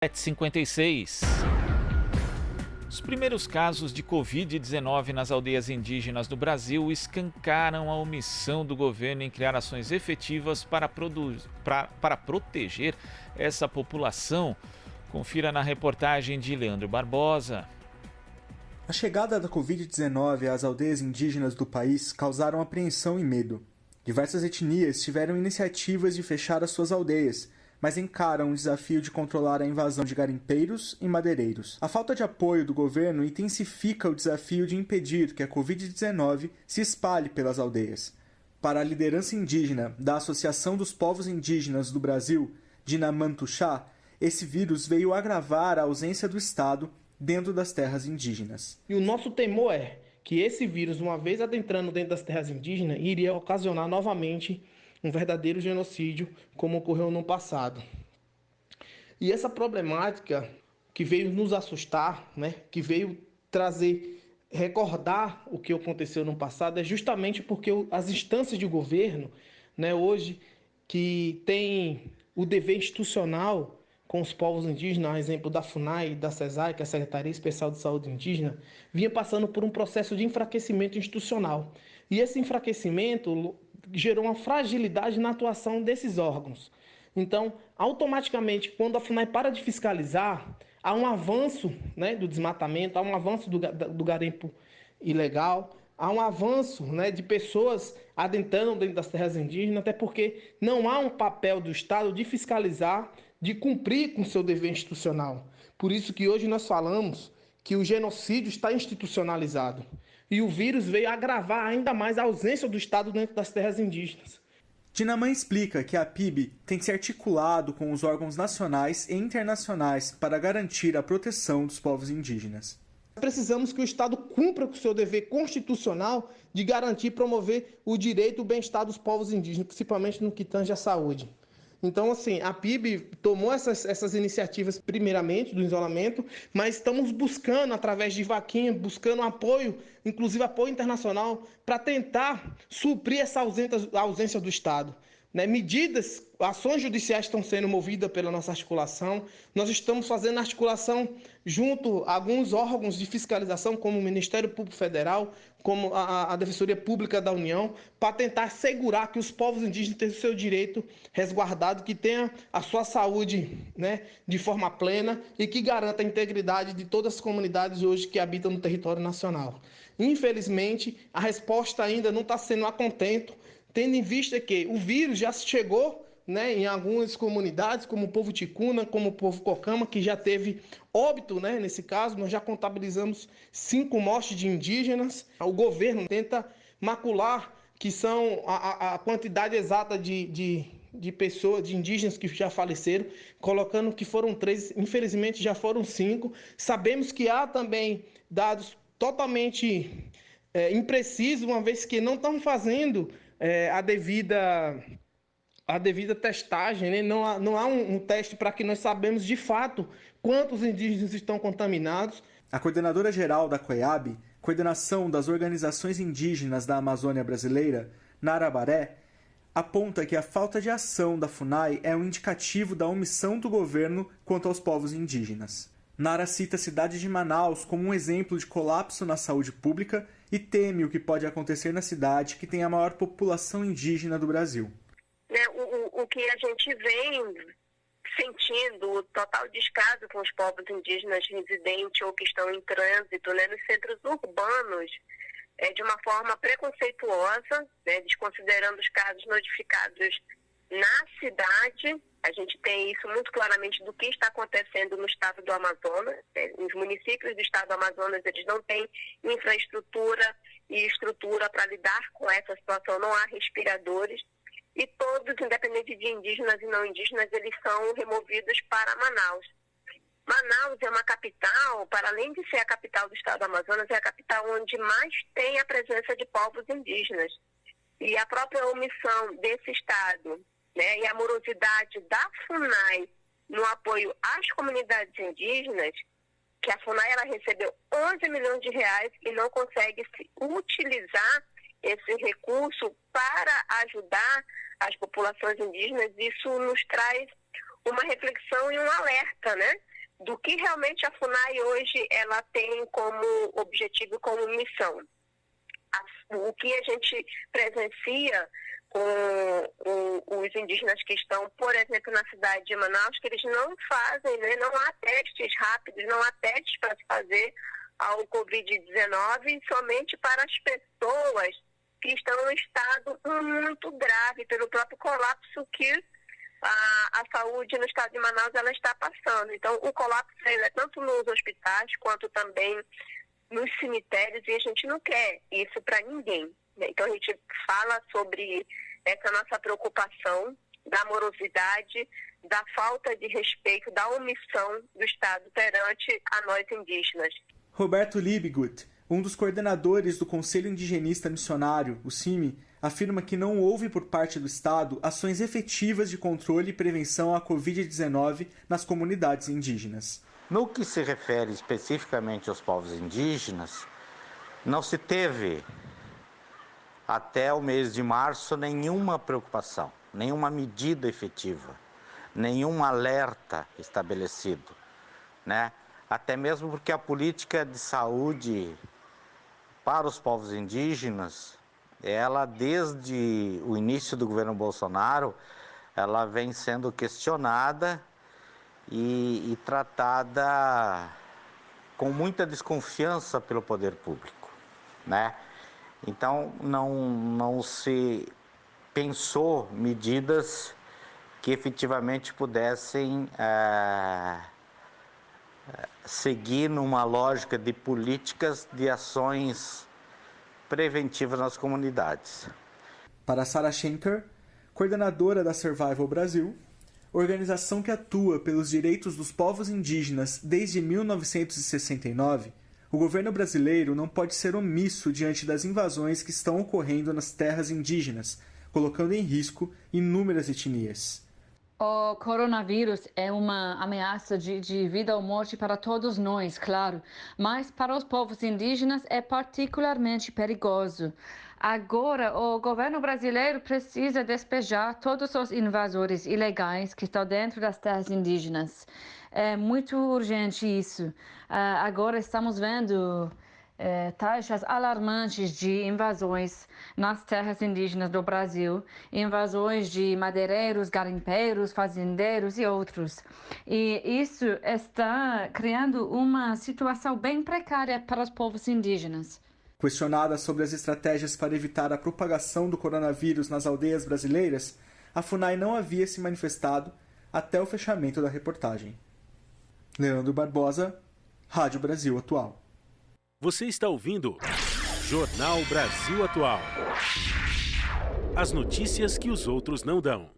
7h56. Os primeiros casos de Covid-19 nas aldeias indígenas do Brasil escancaram a omissão do governo em criar ações efetivas para proteger essa população. Confira na reportagem de Leandro Barbosa. A chegada da Covid-19 às aldeias indígenas do país causaram apreensão e medo. Diversas etnias tiveram iniciativas de fechar as suas aldeias, mas encaram o desafio de controlar a invasão de garimpeiros e madeireiros. A falta de apoio do governo intensifica o desafio de impedir que a Covid-19 se espalhe pelas aldeias. Para a liderança indígena da Associação dos Povos Indígenas do Brasil, Dinamantuxá, esse vírus veio agravar a ausência do Estado dentro das terras indígenas. E o nosso temor é que esse vírus, uma vez adentrando dentro das terras indígenas, iria ocasionar novamente um verdadeiro genocídio, como ocorreu no passado. E essa problemática que veio nos assustar, que veio recordar o que aconteceu no passado, é justamente porque as instâncias de governo, hoje, que têm o dever institucional com os povos indígenas, a exemplo da FUNAI e da SESAI, que é a Secretaria Especial de Saúde Indígena, vinha passando por um processo de enfraquecimento institucional. E esse enfraquecimento gerou uma fragilidade na atuação desses órgãos. Então, automaticamente, quando a FUNAI para de fiscalizar, há um avanço do desmatamento, há um avanço do garimpo ilegal, há um avanço de pessoas adentrando dentro das terras indígenas, até porque não há um papel do Estado de fiscalizar, de cumprir com seu dever institucional. Por isso que hoje nós falamos que o genocídio está institucionalizado. E o vírus veio agravar ainda mais a ausência do Estado dentro das terras indígenas. Dinamã explica que a PIB tem se articulado com os órgãos nacionais e internacionais para garantir a proteção dos povos indígenas. Precisamos que o Estado cumpra com o seu dever constitucional de garantir e promover o direito e o bem-estar dos povos indígenas, principalmente no que tange à saúde. Então, a PIB tomou essas iniciativas, primeiramente, do isolamento, mas estamos buscando, através de vaquinha, buscando apoio, inclusive apoio internacional, para tentar suprir essa ausência do Estado. Medidas, ações judiciais estão sendo movidas pela nossa articulação. Nós estamos fazendo articulação junto a alguns órgãos de fiscalização, como o Ministério Público Federal, como a Defensoria Pública da União, para tentar assegurar que os povos indígenas tenham o seu direito resguardado, que tenham a sua saúde de forma plena e que garanta a integridade de todas as comunidades hoje que habitam no território nacional. Infelizmente, a resposta ainda não está sendo a contento, tendo em vista que o vírus já chegou em algumas comunidades, como o povo ticuna, como o povo cocama, que já teve óbito, nesse caso, nós já contabilizamos 5 mortes de indígenas. O governo tenta macular, que são a quantidade exata de pessoas, de indígenas que já faleceram, colocando que foram 3, infelizmente já foram 5. Sabemos que há também dados totalmente imprecisos, uma vez que não estão fazendo a devida testagem, não há um teste para que nós sabemos de fato quantos indígenas estão contaminados. A coordenadora-geral da COEAB, Coordenação das Organizações Indígenas da Amazônia Brasileira, Nara Baré, aponta que a falta de ação da FUNAI é um indicativo da omissão do governo quanto aos povos indígenas. Nara cita a cidade de Manaus como um exemplo de colapso na saúde pública e teme o que pode acontecer na cidade que tem a maior população indígena do Brasil. O que a gente vem sentindo, o total descaso com os povos indígenas residentes ou que estão em trânsito nos centros urbanos, de uma forma preconceituosa, desconsiderando os casos notificados na cidade. A gente tem isso muito claramente do que está acontecendo no estado do Amazonas. Os municípios do estado do Amazonas, eles não têm infraestrutura e estrutura para lidar com essa situação, não há respiradores. E todos, independente de indígenas e não indígenas, eles são removidos para Manaus. Manaus é uma capital, para além de ser a capital do estado do Amazonas, é a capital onde mais tem a presença de povos indígenas. E a própria omissão desse estado, e a morosidade da FUNAI no apoio às comunidades indígenas, que a FUNAI ela recebeu 11 milhões de reais e não consegue utilizar esse recurso para ajudar as populações indígenas, isso nos traz uma reflexão e um alerta, do que realmente a FUNAI hoje ela tem como objetivo, como missão. O que a gente presencia com os indígenas que estão, por exemplo, na cidade de Manaus, que eles não fazem, né, não há testes rápidos, não há testes para se fazer ao Covid-19, somente para as pessoas que estão em estado muito grave pelo próprio colapso que a saúde no estado de Manaus ela está passando. Então, o colapso é tanto nos hospitais quanto também nos cemitérios, e a gente não quer isso para ninguém. Então, a gente fala sobre essa nossa preocupação da morosidade, da falta de respeito, da omissão do Estado perante a nós indígenas. Roberto Liebgut, um dos coordenadores do Conselho Indigenista Missionário, o CIMI, afirma que não houve por parte do Estado ações efetivas de controle e prevenção à Covid-19 nas comunidades indígenas. No que se refere especificamente aos povos indígenas, não se teve até o mês de março nenhuma preocupação, nenhuma medida efetiva, nenhum alerta estabelecido, né? Até mesmo porque a política de saúde para os povos indígenas, ela desde o início do governo Bolsonaro, ela vem sendo questionada e tratada com muita desconfiança pelo poder público, né? Então não se pensou medidas que efetivamente pudessem seguir numa lógica de políticas de ações preventivas nas comunidades. Para Sarah Schenker, coordenadora da Survival Brasil, organização que atua pelos direitos dos povos indígenas desde 1969, o governo brasileiro não pode ser omisso diante das invasões que estão ocorrendo nas terras indígenas, colocando em risco inúmeras etnias. O coronavírus é uma ameaça de vida ou morte para todos nós, claro, mas para os povos indígenas é particularmente perigoso. Agora, o governo brasileiro precisa despejar todos os invasores ilegais que estão dentro das terras indígenas. É muito urgente isso. Agora estamos vendo taxas alarmantes de invasões nas terras indígenas do Brasil, invasões de madeireiros, garimpeiros, fazendeiros e outros. E isso está criando uma situação bem precária para os povos indígenas. Questionada sobre as estratégias para evitar a propagação do coronavírus nas aldeias brasileiras, a FUNAI não havia se manifestado até o fechamento da reportagem. Leandro Barbosa, Rádio Brasil Atual. Você está ouvindo Jornal Brasil Atual. As notícias que os outros não dão.